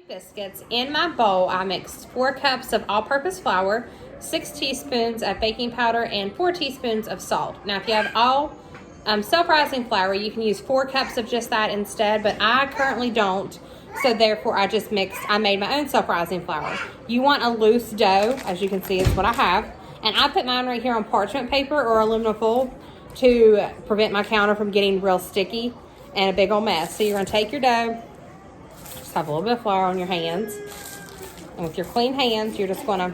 Biscuits. In my bowl, I mixed 4 cups of all-purpose flour, 6 teaspoons of baking powder, and 4 teaspoons of salt. Now, if you have all self-rising flour, you can use 4 cups of just that instead, but I currently don't, so therefore I made my own self-rising flour. You want a loose dough, as you can see is what I have, and I put mine right here on parchment paper or aluminum foil to prevent my counter from getting real sticky and a big old mess. So you're going to take your dough, just have a little bit of flour on your hands, and with your clean hands, you're just going to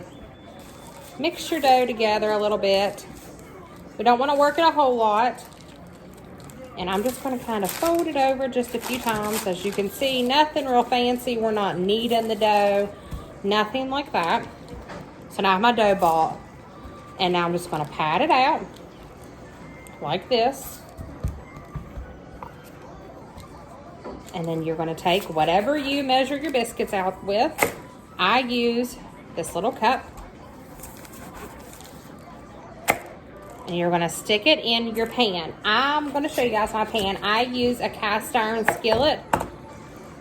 mix your dough together a little bit. We don't want to work it a whole lot. And I'm just going to kind of fold it over just a few times. As you can see, nothing real fancy. We're not kneading the dough, nothing like that. So now I have my dough ball, and now I'm just going to pat it out like this. And then you're going to take whatever you measure your biscuits out with. I use this little cup. And you're going to stick it in your pan. I'm going to show you guys my pan. I use a cast iron skillet.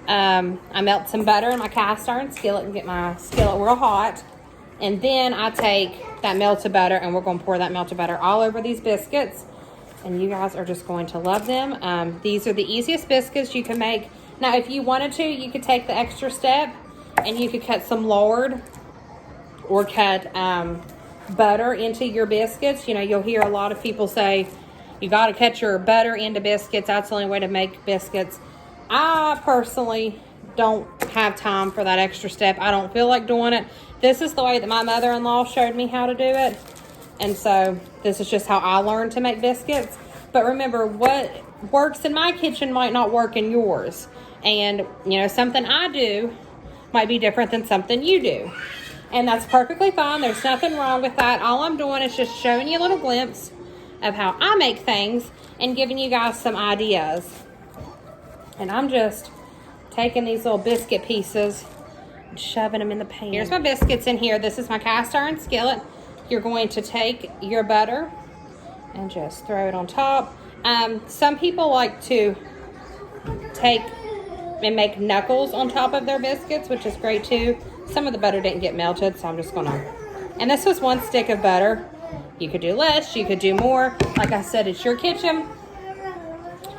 I melt some butter in my cast iron skillet and get my skillet real hot. And then I take that melted butter and we're going to pour that melted butter all over these biscuits. And you guys are just going to love them. These are the easiest biscuits you can make. Now, if you wanted to, you could take the extra step and you could cut some lard or cut butter into your biscuits. You know, you'll hear a lot of people say you got to cut your butter into biscuits. That's the only way to make biscuits. I personally don't have time for that extra step. I don't feel like doing it. This is the way that my mother-in-law showed me how to do it. And so this is just how I learned to make biscuits. But remember, what works in my kitchen might not work in yours. And, you know, something I do might be different than something you do. And that's perfectly fine. There's nothing wrong with that. All I'm doing is just showing you a little glimpse of how I make things and giving you guys some ideas. And I'm just taking these little biscuit pieces and shoving them in the pan. Here's my biscuits in here. This is my cast iron skillet. You're going to take your butter and just throw it on top. Some people like to take and make knuckles on top of their biscuits, which is great too. Some of the butter didn't get melted, so I'm just gonna, and this was 1 stick of butter. You could do less, you could do more. Like I said, it's your kitchen.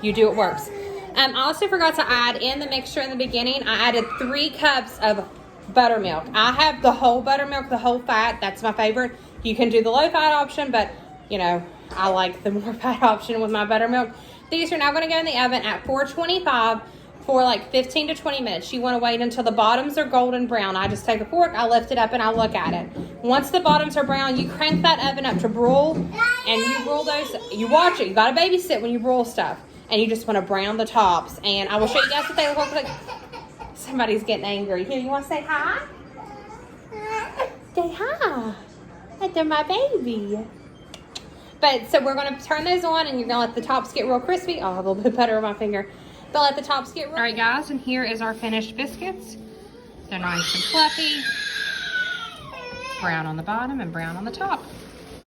You do what works. I also forgot to add in the mixture in the beginning. I added 3 cups of buttermilk. I have the whole buttermilk, the whole fat. That's my favorite. You can do the low fat option, but you know, I like the more fat option with my buttermilk. These are now gonna go in the oven at 425 for like 15 to 20 minutes. You want to wait until the bottoms are golden brown. I just take a fork, I lift it up, and I look at it. Once the bottoms are brown, you crank that oven up to broil, and you roll those, you watch it. You got to babysit when you broil stuff. And you just want to brown the tops. And I will show you guys what they look like. Somebody's getting angry. Here, you want to say hi? Say hi. They're my baby. But, so we're going to turn those on, and you're going to let the tops get real crispy. Oh, I have a little bit of butter on my finger. But let the tops get real. All right, guys, and here is our finished biscuits. They're nice and fluffy. Brown on the bottom and brown on the top.